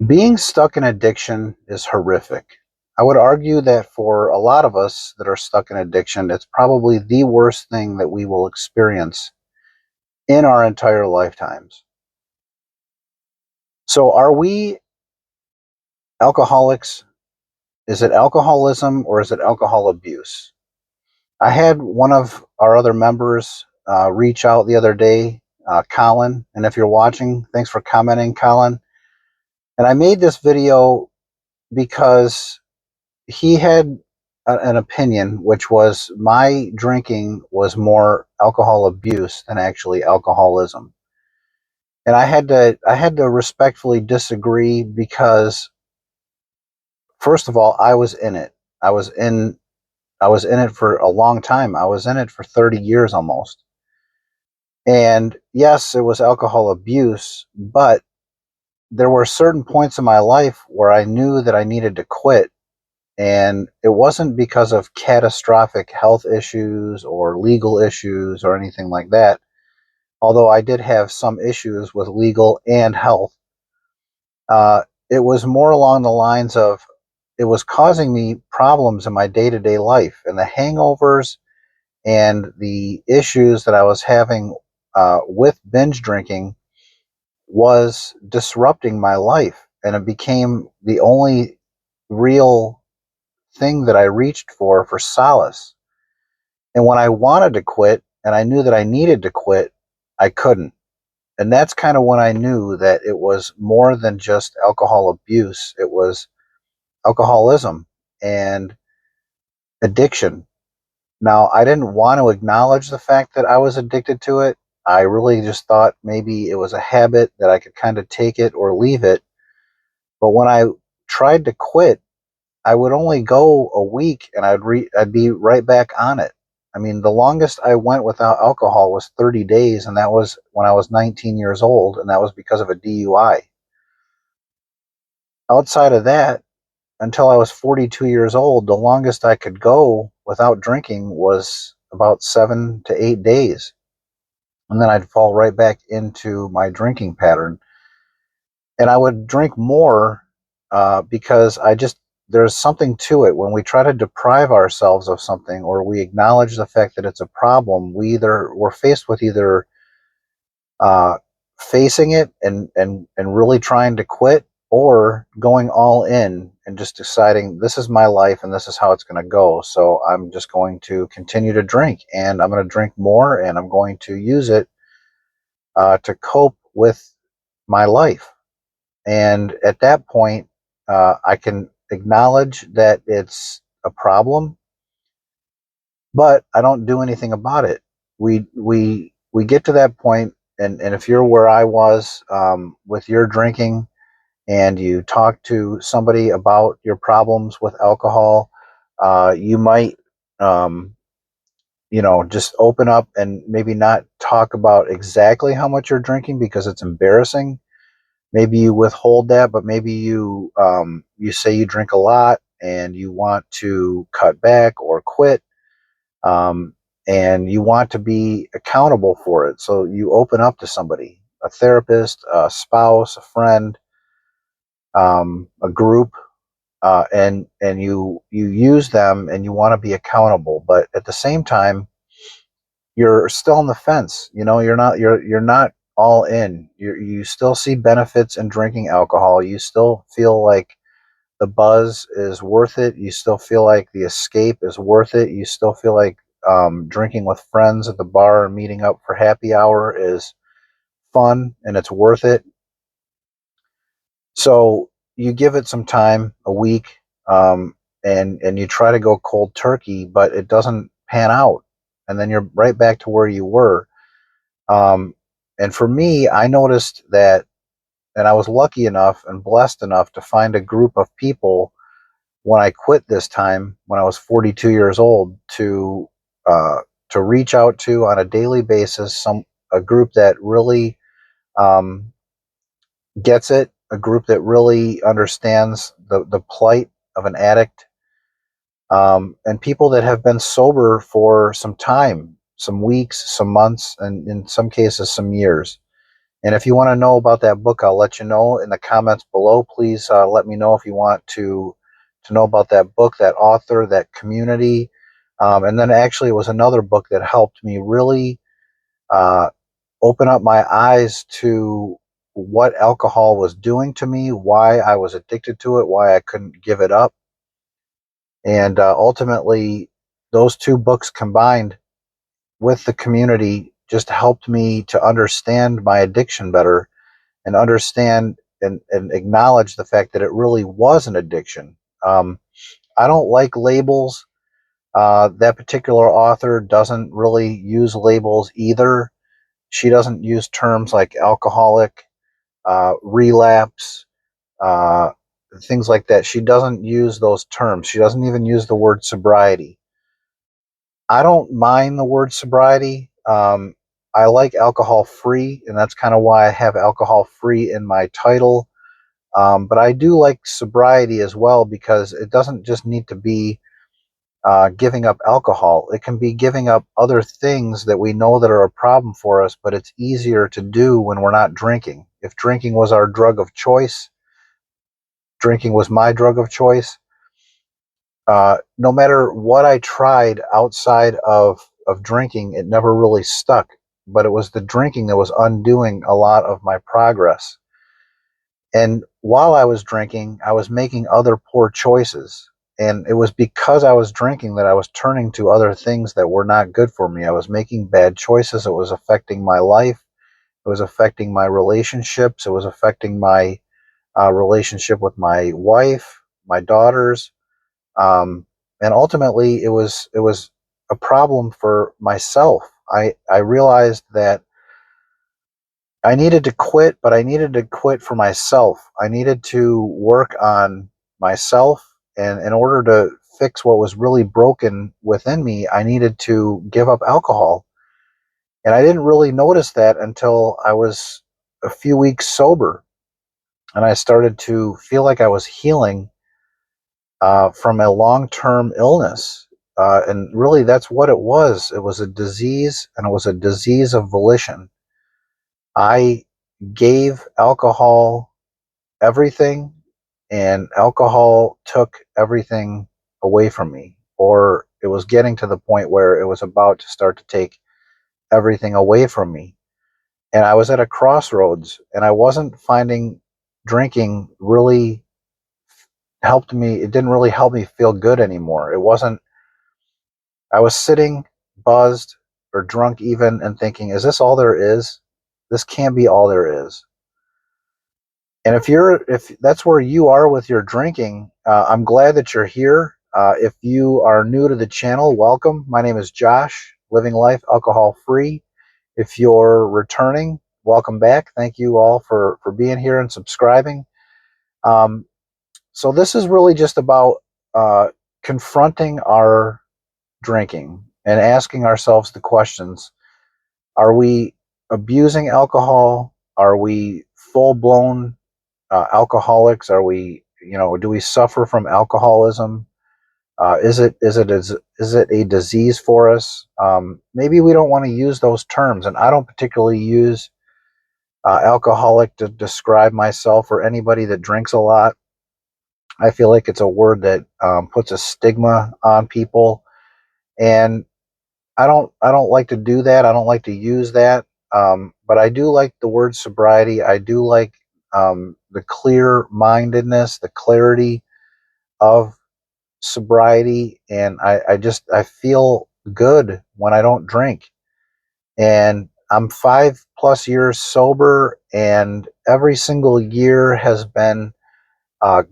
Being stuck in addiction is horrific. I would argue that for a lot of us that are stuck in addiction, it's probably the worst thing that we will experience in our entire lifetimes. So, are we alcoholics? Is it alcoholism or is it alcohol abuse? I had one of our other members reach out the other day, Colin, and if you're watching, thanks for commenting, Colin. And I made this video because he had an opinion, which was my drinking was more alcohol abuse than actually alcoholism. And I had to respectfully disagree because first of all, I was in it. I was in I was in it for a long time. I was in it for 30 years almost. And yes, it was alcohol abuse, but there were certain points in my life where I knew that I needed to quit. And it wasn't because of catastrophic health issues or legal issues or anything like that. Although I did have some issues with legal and health, it was more along the lines of it was causing me problems in my day to day life. And the hangovers and the issues that I was having with binge drinking was disrupting my life. And it became the only real thing that I reached for solace. And when I wanted to quit and I knew that I needed to quit, I couldn't. And that's kind of when I knew that it was more than just alcohol abuse, it was alcoholism and addiction. Now, I didn't want to acknowledge the fact that I was addicted to it. I really just thought maybe it was a habit that I could kind of take it or leave it. But when I tried to quit, I would only go a week and I'd be right back on it. I mean, the longest I went without alcohol was 30 days, and that was when I was 19 years old, and that was because of a DUI. Outside of that, until I was 42 years old, the longest I could go without drinking was about 7 to 8 days. And then I'd fall right back into my drinking pattern. And I would drink more because there's something to it. When we try to deprive ourselves of something or we acknowledge the fact that it's a problem, we're faced with either uh, facing it and really trying to quit, or going all in and just deciding this is my life and this is how it's going to go. So I'm just going to continue to drink, and I'm going to drink more, and I'm going to use it to cope with my life. And at that point, I can acknowledge that it's a problem, but I don't do anything about it. We get to that point, and if you're where I was with your drinking, and you talk to somebody about your problems with alcohol, you might, um, just open up and maybe not talk about exactly how much you're drinking because it's embarrassing. Maybe you withhold that, but maybe you say you drink a lot and you want to cut back or quit, um, and you want to be accountable for it. So you open up to somebody, a therapist, a spouse, a friend, a group, and you use them and you want to be accountable. But at the same time, you're still on the fence. You're not all in. You still see benefits in drinking alcohol. You still feel like the buzz is worth it. You still feel like the escape is worth it. You still feel like drinking with friends at the bar or meeting up for happy hour is fun and it's worth it. So you give it some time, a week, and you try to go cold turkey, but it doesn't pan out, and then you're right back to where you were. Um, and for me, I noticed that, and I was lucky enough and blessed enough to find a group of people when I quit this time, when I was 42 years old, uh, to reach out to on a daily basis. A group that really um, gets it, a group that really understands the plight of an addict, and people that have been sober for some time, some weeks, some months, and in some cases, some years. And if you want to know about that book, I'll let you know in the comments below. Please let me know if you want to know about that book, that author, that community. And then actually, it was another book that helped me really uh, open up my eyes to what alcohol was doing to me, why I was addicted to it, why I couldn't give it up. And ultimately, those two books combined with the community just helped me to understand my addiction better and understand and acknowledge the fact that it really was an addiction. I don't like labels. That particular author doesn't really use labels either. She doesn't use terms like alcoholic, relapse, uh, things like that. She doesn't use those terms. She doesn't even use the word sobriety. I don't mind the word sobriety. I like alcohol free, and that's kind of why I have alcohol free in my title. But I do like sobriety as well because it doesn't just need to be giving up alcohol. It can be giving up other things that we know that are a problem for us, but it's easier to do when we're not drinking. If drinking was our drug of choice, drinking was my drug of choice. No matter what I tried outside of drinking, it never really stuck. But it was the drinking that was undoing a lot of my progress. And while I was drinking, I was making other poor choices. And it was because I was drinking that I was turning to other things that were not good for me. I was making bad choices. It was affecting my life. It was affecting my relationships. It was affecting my relationship with my wife, my daughters, and ultimately it was a problem for myself. I realized that I needed to quit, but I needed to quit for myself. I needed to work on myself, and in order to fix what was really broken within me, I needed to give up alcohol. And I didn't really notice that until I was a few weeks sober, and I started to feel like I was healing from a long-term illness. And really, that's what it was. It was a disease, and it was a disease of volition. I gave alcohol everything, and alcohol took everything away from me, or it was getting to the point where it was about to start to take everything away from me. And I was at a crossroads, and I wasn't finding drinking really helped me. It didn't really help me feel good anymore. It wasn't, I was sitting buzzed or drunk even and thinking, is this all there is? This can't be all there is. And if that's where you are with your drinking, I'm glad that you're here. If you are new to the channel, welcome. My name is Josh, living life alcohol free. If you're returning, welcome back. Thank you all for being here and subscribing. Um, so this is really just about confronting our drinking and asking ourselves the questions: are we abusing alcohol? Are we full blown alcoholics? Are we, do we suffer from alcoholism? Is it a disease for us? Maybe we don't want to use those terms, and I don't particularly use alcoholic to describe myself or anybody that drinks a lot. I feel like it's a word that puts a stigma on people, and I don't like to do that. I don't like to use that. But I do like the word sobriety. I do like the clear mindedness, the clarity of sobriety, and I feel good when I don't drink. And I'm 5+ years sober, and every single year has been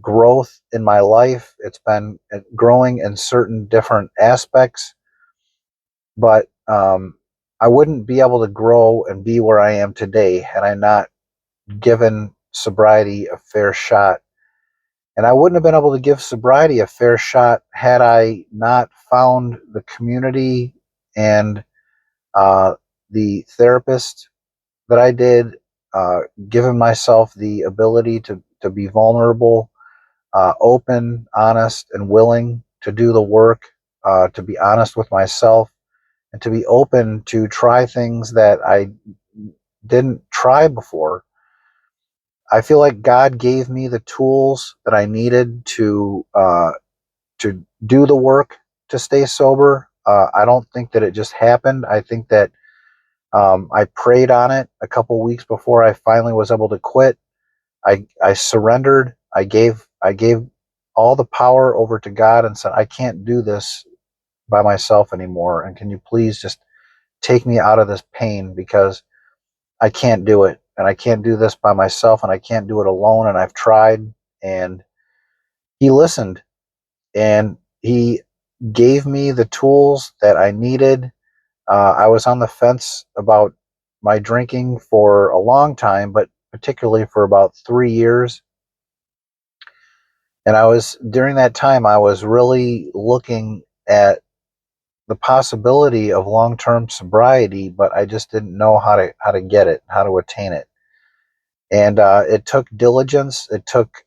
growth in my life. It's been growing in certain different aspects, but I wouldn't be able to grow and be where I am today had I not given sobriety a fair shot. And I wouldn't have been able to give sobriety a fair shot had I not found the community and uh, the therapist that I did, given myself the ability to be vulnerable, open, honest, and willing to do the work, to be honest with myself, and to be open to try things that I didn't try before. I feel like God gave me the tools that I needed to do the work to stay sober. I don't think that it just happened. I think that I prayed on it a couple weeks before I finally was able to quit. I surrendered. I gave all the power over to God and said, I can't do this by myself anymore. And can you please just take me out of this pain, because I can't do it. And I can't do this by myself, and I can't do it alone. And I've tried. And he listened, and he gave me the tools that I needed. I was on the fence about my drinking for a long time, but particularly for about 3 years. And during that time, I was really looking at the possibility of long-term sobriety, but I just didn't know how to get it, how to attain it. And it took diligence. It took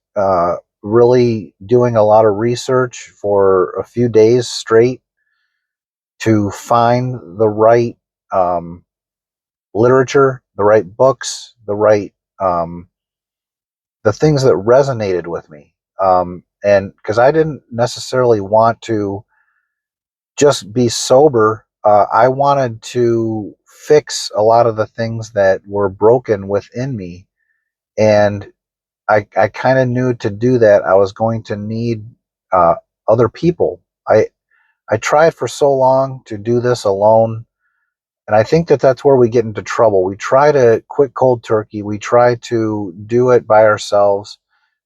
really doing a lot of research for a few days straight to find the right um, literature, the right books, the things that resonated with me. And because I didn't necessarily want to just be sober, I wanted to fix a lot of the things that were broken within me. And I kind of knew to do that, I was going to need uh, other people. I tried for so long to do this alone. And I think that that's where we get into trouble. We try to quit cold turkey. We try to do it by ourselves.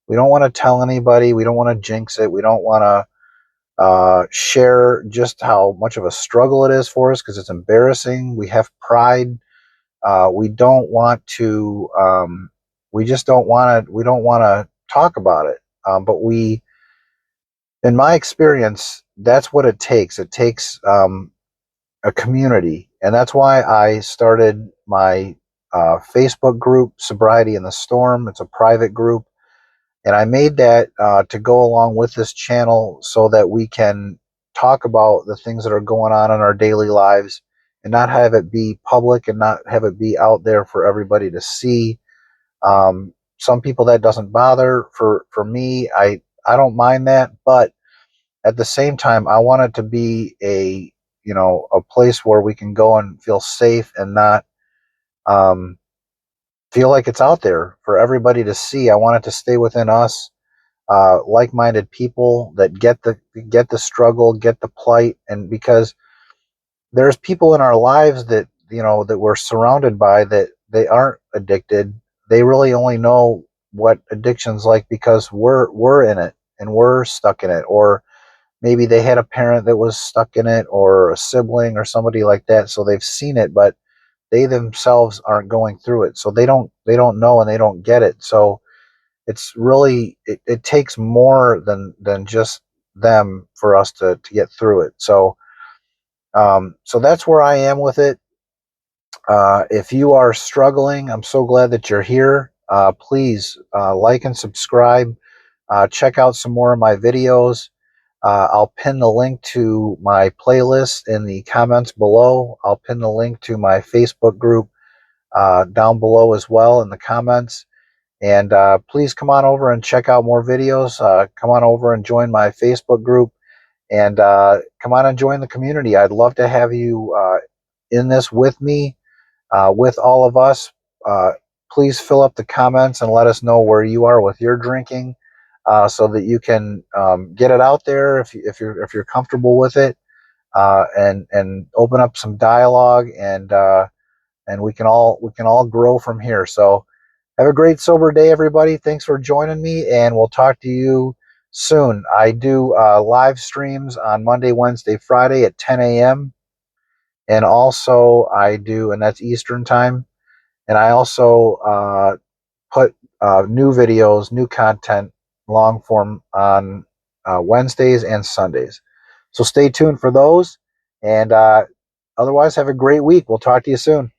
We don't want to tell anybody. We don't want to jinx it. We don't want to share just how much of a struggle it is for us, because it's embarrassing. We have pride. We don't want to. We just don't want to. We don't want to talk about it. But in my experience, that's what it takes. It takes a community, and that's why I started my Facebook group, Sobriety in the Storm. It's a private group. And I made that to go along with this channel so that we can talk about the things that are going on in our daily lives, and not have it be public and not have it be out there for everybody to see. Some people that doesn't bother. For me, I don't mind that, but at the same time, I want it to be a place where we can go and feel safe, and not um, feel like it's out there for everybody to see. I want it to stay within us, like-minded people that get the struggle, get the plight. And because there's people in our lives that that we're surrounded by, that they aren't addicted. They really only know what addiction's like because we're in it, and we're stuck in it. Or maybe they had a parent that was stuck in it, or a sibling or somebody like that, so they've seen it, but they themselves aren't going through it, so they don't know, and they don't get it. So it's really, it takes more than just them for us to get through it. So that's where I am with it. If you are struggling, I'm so glad that you're here. Please like and subscribe. Check out some more of my videos. I'll pin the link to my playlist in the comments below. I'll pin the link to my Facebook group down below as well in the comments. And please come on over and check out more videos. Come on over and join my Facebook group, and come on and join the community. I'd love to have you in this with me, with all of us. Uh, Please fill up the comments and let us know where you are with your drinking, so that you can get it out there if you're comfortable with it, and open up some dialogue, and we can all grow from here. So have a great sober day, everybody. Thanks for joining me, and we'll talk to you soon. I do live streams on Monday, Wednesday, Friday at 10 a.m. And also and that's Eastern time. And I also put new videos, new content, long form on Wednesdays and Sundays. So stay tuned for those. And otherwise, have a great week. We'll talk to you soon.